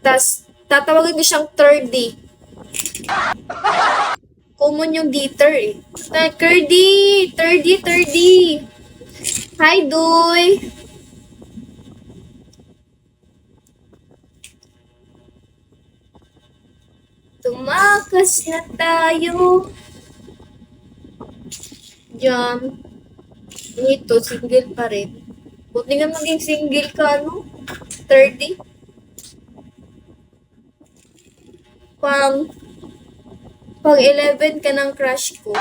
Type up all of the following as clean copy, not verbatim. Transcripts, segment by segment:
Tas, tatawagin ko siyang 30. Common yung diter eh. Curdy! 30. Hi, Doy! Tumakas na tayo. Jam. Nito, single pa rin. Buti nga maging single ka, no? 30. Pang 11 ka ng crush ko.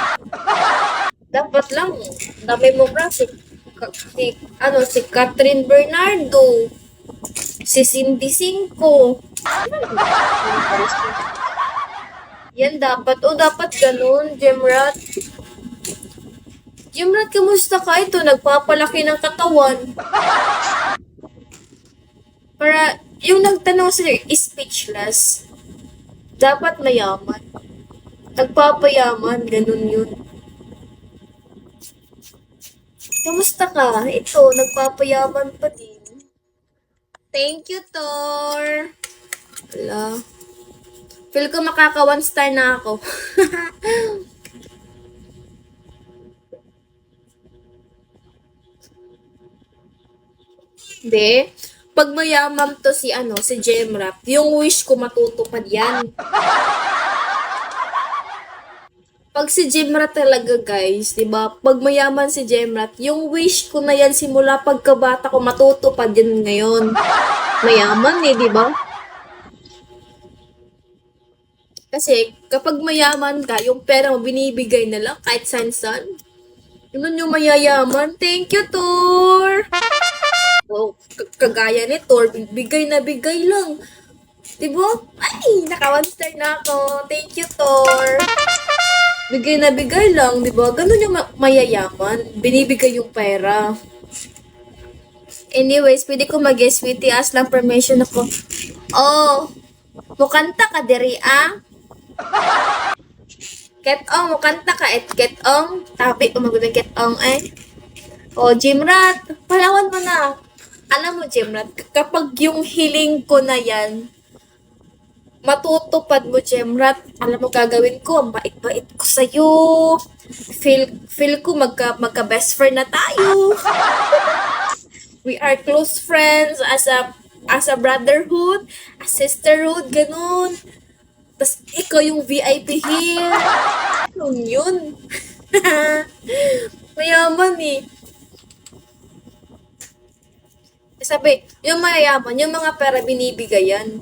Dapat lang, dami mo crush. Si Catherine Bernardo. Si Cindy Cinco. Yan dapat. O dapat ganun, Gemrat. Gemrat, kamusta ka? Ito, nagpapalaki ng katawan. Para, yung nagtanong sila, speechless. Dapat mayaman. Nagpapayaman, ganun yun. Kamusta ka? Ito, nagpapayaman pa din. Thank you, Thor. Wala. Feel ko makaka 1 star na ako. Hindi. Pag mayaman to si Gemrap, yung wish ko matutupad yan. Pag si Gemrat talaga, guys, 'di ba? Pag mayaman si Gemrat, yung wish ko na yan simula pagkabata ko matutupad yan ngayon. Mayaman eh, 'di ba? Kasi kapag mayaman ka, yung pera mo binibigay na lang kahit san-san. Yun yung mayayaman. Thank you, Tor! Oh, kagaya ni Tor, bigay na bigay lang. Diba? Ay, naka 1 star na ako. Thank you, Tor! Bigay na bigay lang, diba? Ganun yung mayayaman. Binibigay yung pera. Anyways, pwede ko mag-guess, sweetie. Ask lang permission ako. Oh, mukanta ka diri, ah? Ketong, mukanta ka et ketong. Tabi, umagod ketong, eh. Oh, Jimrat, palawan mo na. Alam mo, Jimrat, kapag yung hiling ko na yan, matutupad mo, Jemrat. Alam mo gagawin ko, ang bait-bait ko sa'yo. Feel ko magka-best friend na tayo. We are close friends as a brotherhood, a sisterhood, ganun. Tapos ikaw yung VIP here. Anong yun? Mayaman eh. Sabi, yung mayayaman, yung mga pera binibigay yan.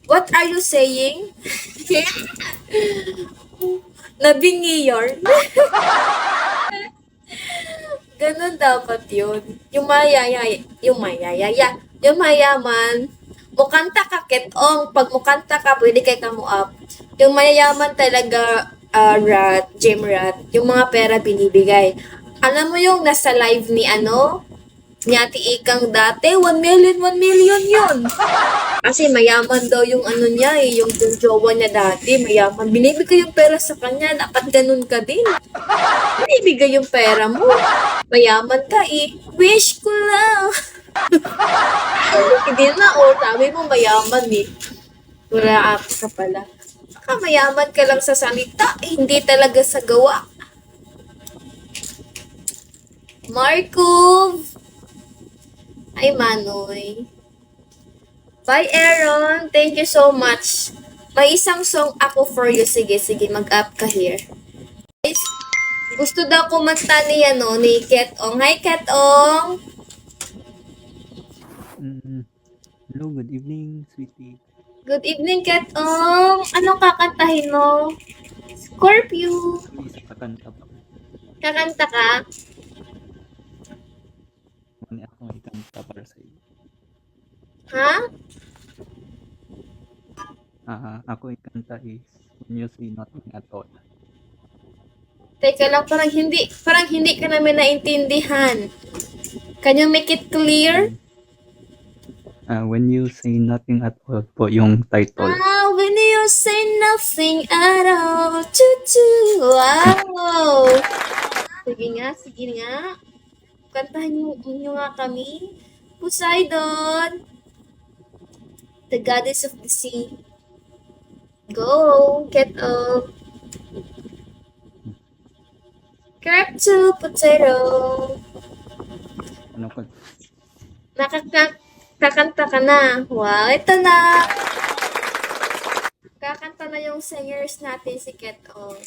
What are you saying? Nabingi yarn. Ganun dapat yun. Yung mayayaman, mukanta ka ketong. Pag mukanta ka, pwede kay kamu up. Yung mayayaman talaga, Gemrat, yung mga pera binibigay. Alam mo yung nasa live ni ni Ate Ikang dati, 1 million yun. Kasi mayaman daw yung niya eh, yung jowa niya dati, mayaman. Binibigay yung pera sa kanya, dapat ganun ka din. Binibigay yung pera mo. Mayaman ka eh. Wish ko lang. Hindi na, sabi mo mayaman eh. Wala ka pala. Baka mayaman ka lang sa salita, hindi talaga sa gawa. Markov! Ay, Manoy. Bye, Aaron. Thank you so much. May isang song ako for you. Sige, mag-up ka here. Guys, gusto daw kumanta ni Ketong. Hi, Ketong! Hello, good evening, sweetie. Good evening, Ketong. Anong kakantahin mo? Scorpio. Isa kakanta pa. Kakanta ka? Mani akong ikanta para sa iyo. Ha? Ako ikanta is When You Say Nothing at All. Teka lang, parang hindi ka namin naintindihan. Can you make it clear? When You Say Nothing at All po yung title. When you say nothing at all. Choo-choo. Wow. Sige nga. Kantahan niyo nga kami. Poseidon. The goddess of the sea. Go, Ketong. Carrot to potato. Ano ko? Kakanta ka na. Wow, ito na. Kakanta na yung singers natin si Ketong.